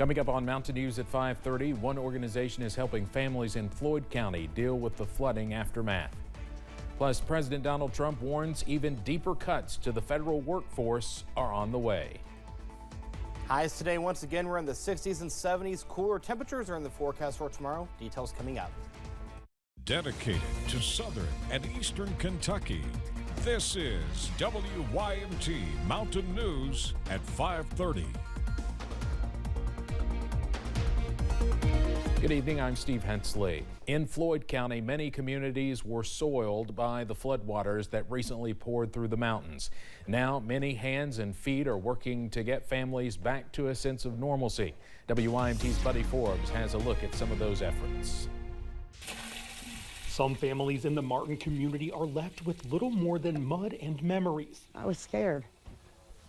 Coming up on Mountain News at 5:30, one organization is helping families in Floyd County deal with the flooding aftermath. Plus, President Donald Trump warns even deeper cuts to the federal workforce are on the way. Highs today, once again, we're in the 60s and 70s. Cooler temperatures are in the forecast for tomorrow. Details coming up. Dedicated to southern and eastern Kentucky, this is WYMT Mountain News at 5:30. Good evening, I'm Steve Hensley. In Floyd County, many communities were soiled by the floodwaters that recently poured through the mountains. Now, many hands and feet are working to get families back to a sense of normalcy. WYMT's Buddy Forbes has a look at some of those efforts. Some families in the Martin community are left with little more than mud and memories. I was scared.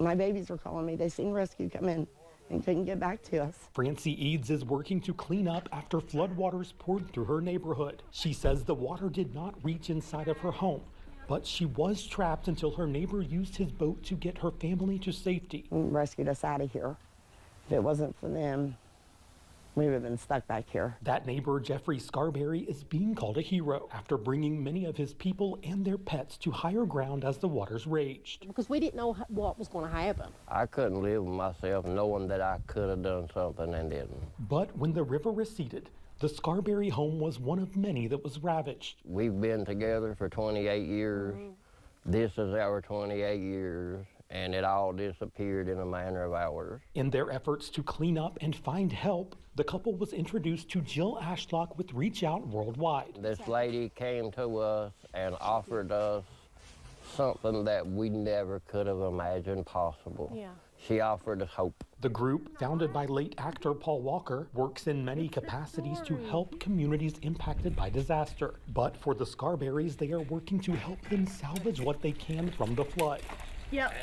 My babies were calling me. They seen rescue come in and couldn't get back to us. Francie Eads is working to clean up after floodwaters poured through her neighborhood. She says the water did not reach inside of her home, but she was trapped until her neighbor used his boat to get her family to safety. Rescued us out of here. If it wasn't for them, we would have been stuck back here. That neighbor, Jeffrey Scarberry, is being called a hero after bringing many of his people and their pets to higher ground as the waters raged. Because we didn't know what was going to happen. I couldn't live with myself knowing that I could have done something and didn't. But when the river receded, the Scarberry home was one of many that was ravaged. We've been together for 28 years. This is our 28 years. And it all disappeared in a matter of hours. In their efforts to clean up and find help, the couple was introduced to Jill Ashlock with Reach Out Worldwide. This lady came to us and offered us something that we never could have imagined possible. Yeah. She offered us hope. The group, founded by late actor Paul Walker, works in many capacities to help communities impacted by disaster. But for the Scarberries, they are working to help them salvage what they can from the flood. Yep,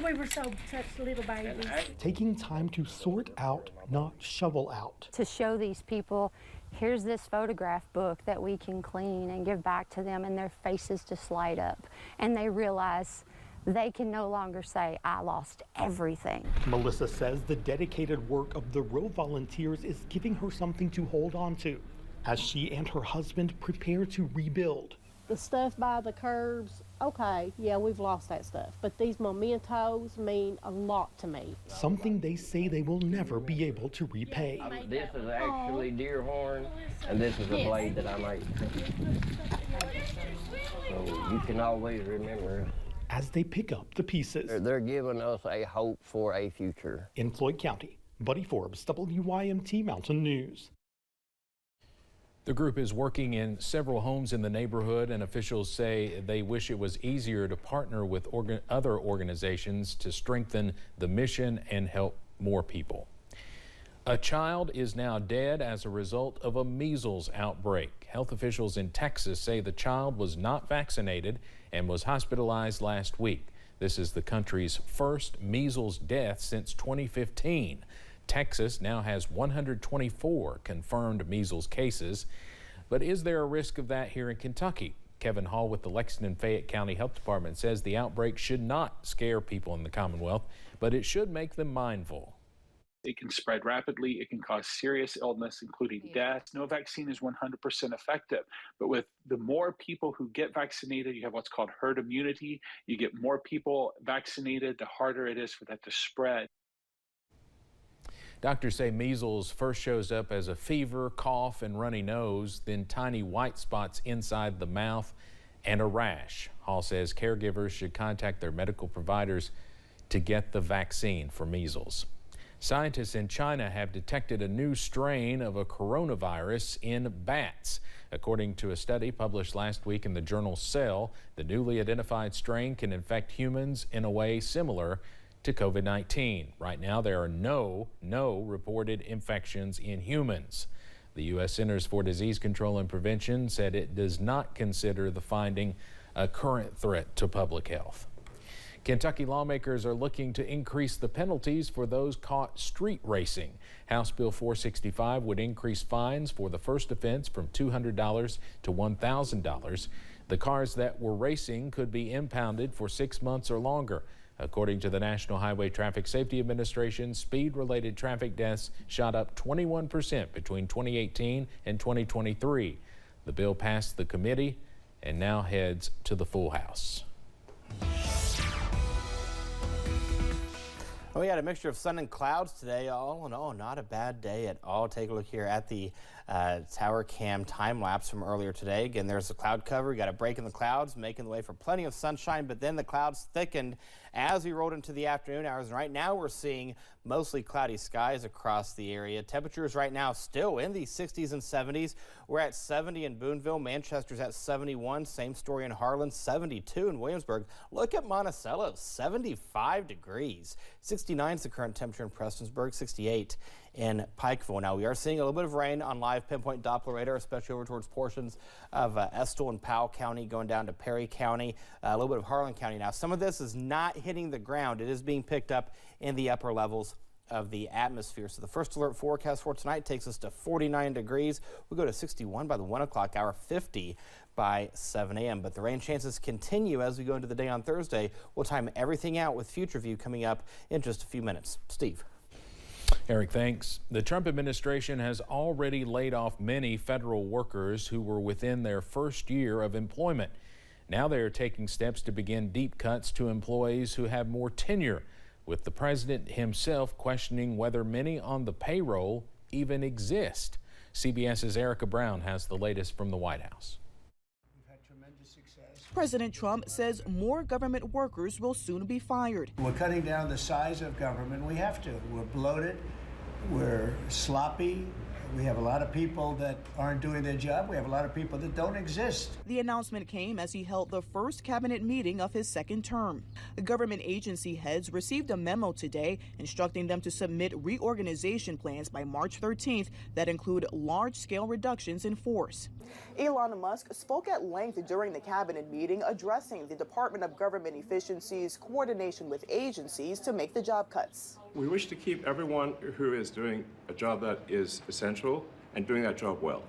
we were such little babies. Taking time to sort out, not shovel out. To show these people, here's this photograph book that we can clean and give back to them, and their faces just light up. And they realize they can no longer say, I lost everything. Melissa says the dedicated work of the row volunteers is giving her something to hold on to as she and her husband prepare to rebuild. The stuff by the curbs, okay, yeah, we've lost that stuff. But these mementos mean a lot to me. Something they say they will never be able to repay. This is actually deer horn, and this is a blade that I made. So you can always remember. As they pick up the pieces. They're giving us a hope for a future. In Floyd County, Buddy Forbes, WYMT Mountain News. The group is working in several homes in the neighborhood, and officials say they wish it was easier to partner with other organizations to strengthen the mission and help more people. A child is now dead as a result of a measles outbreak. Health officials in Texas say the child was not vaccinated and was hospitalized last week. This is the country's first measles death since 2015. Texas now has 124 confirmed measles cases. But is there a risk of that here in Kentucky? Kevin Hall with the Lexington and Fayette County Health Department says the outbreak should not scare people in the Commonwealth, but it should make them mindful. It can spread rapidly. It can cause serious illness, including death. No vaccine is 100% effective. But with the more people who get vaccinated, you have what's called herd immunity. You get more people vaccinated, the harder it is for that to spread. Doctors say measles first shows up as a fever, cough, and runny nose, then tiny white spots inside the mouth and a rash. Hall says caregivers should contact their medical providers to get the vaccine for measles. Scientists in China have detected a new strain of a coronavirus in bats. According to a study published last week in the journal Cell, the newly identified strain can infect humans in a way similar to COVID-19. Right now, there are no reported infections in humans. The U.S. Centers for Disease Control and Prevention said it does not consider the finding a current threat to public health. Kentucky lawmakers are looking to increase the penalties for those caught street racing. House Bill 465 would increase fines for the first offense from $200 to $1,000. The cars that were racing could be impounded for 6 months or longer. According to the National Highway Traffic Safety Administration, speed-related traffic deaths shot up 21% between 2018 and 2023. The bill passed the committee and now heads to the full House. We had a mixture of sun and clouds today. All in all, not a bad day at all. Take a look here at the tower cam time lapse from earlier today. Again, there's the cloud cover. We got a break in the clouds, making the way for plenty of sunshine, but then the clouds thickened as we rolled into the afternoon hours. And right now we're seeing mostly cloudy skies across the area. Temperatures right now still in the 60s and 70s. We're at 70 in Boonville. Manchester's at 71. Same story in Harlan. 72 in Williamsburg. Look at Monticello, 75 degrees. 69 is the current temperature in Prestonsburg. 68 in Pikeville. Now we are seeing a little bit of rain on live pinpoint Doppler radar, especially over towards portions of Estill and Powell County, going down to Perry County, a little bit of Harlan County. Now some of this is not hitting the ground. It is being picked up in the upper levels of the atmosphere. So the first alert forecast for tonight takes us to 49 degrees. We'll go to 61 by the 1 o'clock hour, 50 by 7 a.m. But the rain chances continue as we go into the day on Thursday. We'll time everything out with Future View coming up in just a few minutes. Steve. Eric, thanks. The Trump administration has already laid off many federal workers who were within their first year of employment. Now they are taking steps to begin deep cuts to employees who have more tenure, with the president himself questioning whether many on the payroll even exist. CBS's Erica Brown has the latest from the White House. President Trump says more government workers will soon be fired. We're cutting down the size of government. We have to. We're bloated. We're sloppy. We have a lot of people that aren't doing their job. We have a lot of people that don't exist. The announcement came as he held the first cabinet meeting of his second term. The government agency heads received a memo today instructing them to submit reorganization plans by March 13th that include large-scale reductions in force. Elon Musk spoke at length during the cabinet meeting addressing the Department of Government Efficiency's coordination with agencies to make the job cuts. We wish to keep everyone who is doing a job that is essential and doing that job well.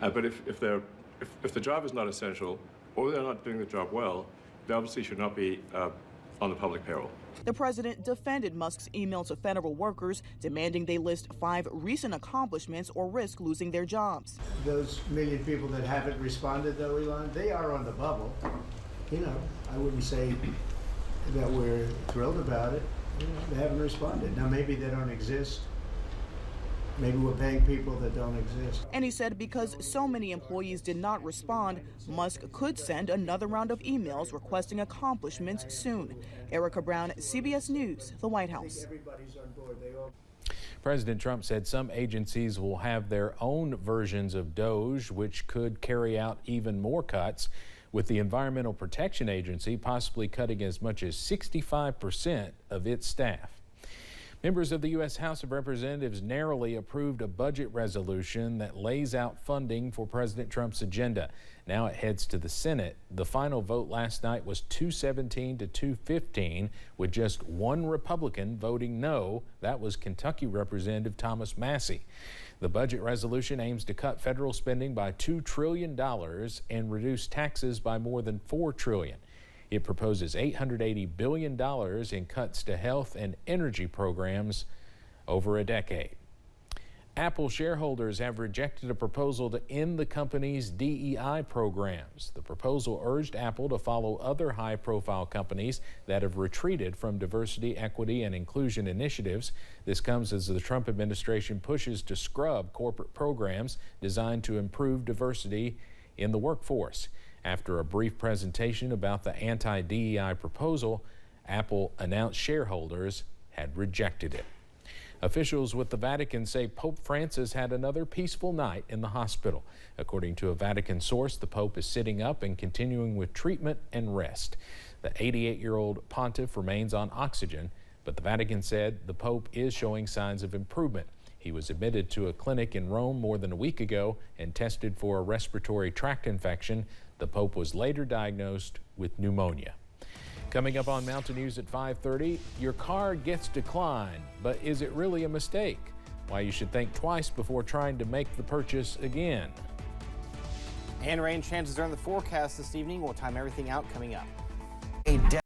But if the job is not essential or they're not doing the job well, they obviously should not be on the public payroll. The president defended Musk's email to federal workers demanding they list 5 recent accomplishments or risk losing their jobs. Those million people that haven't responded, though, Elon, they are on the bubble. You know, I wouldn't say that we're thrilled about it. You know, they haven't responded. Now, maybe they don't exist. Maybe we're paying people that don't exist. And he said because so many employees did not respond, Musk could send another round of emails requesting accomplishments soon. Erica Brown, CBS News, the White House. President Trump said some agencies will have their own versions of DOGE, which could carry out even more cuts, with the Environmental Protection Agency possibly cutting as much as 65% of its staff. Members of the U.S. House of Representatives narrowly approved a budget resolution that lays out funding for President Trump's agenda. Now it heads to the Senate. The final vote last night was 217 to 215, with just one Republican voting no. That was Kentucky Representative Thomas Massey. The budget resolution aims to cut federal spending by $2 trillion and reduce taxes by more than $4 trillion. It proposes $880 billion in cuts to health and energy programs over a decade. Apple shareholders have rejected a proposal to end the company's DEI programs. The proposal urged Apple to follow other high-profile companies that have retreated from diversity, equity, and inclusion initiatives. This comes as the Trump administration pushes to scrub corporate programs designed to improve diversity in the workforce. After a brief presentation about the anti-DEI proposal, Apple announced shareholders had rejected it. Officials with the Vatican say Pope Francis had another peaceful night in the hospital. According to a Vatican source, the Pope is sitting up and continuing with treatment and rest. The 88-year-old pontiff remains on oxygen, but the Vatican said the Pope is showing signs of improvement. He was admitted to a clinic in Rome more than a week ago and tested for a respiratory tract infection. The Pope was later diagnosed with pneumonia. Coming up on Mountain News at 5:30, your car gets declined, but is it really a mistake? Why you should think twice before trying to make the purchase again. And rain chances are in the forecast this evening. We'll time everything out coming up.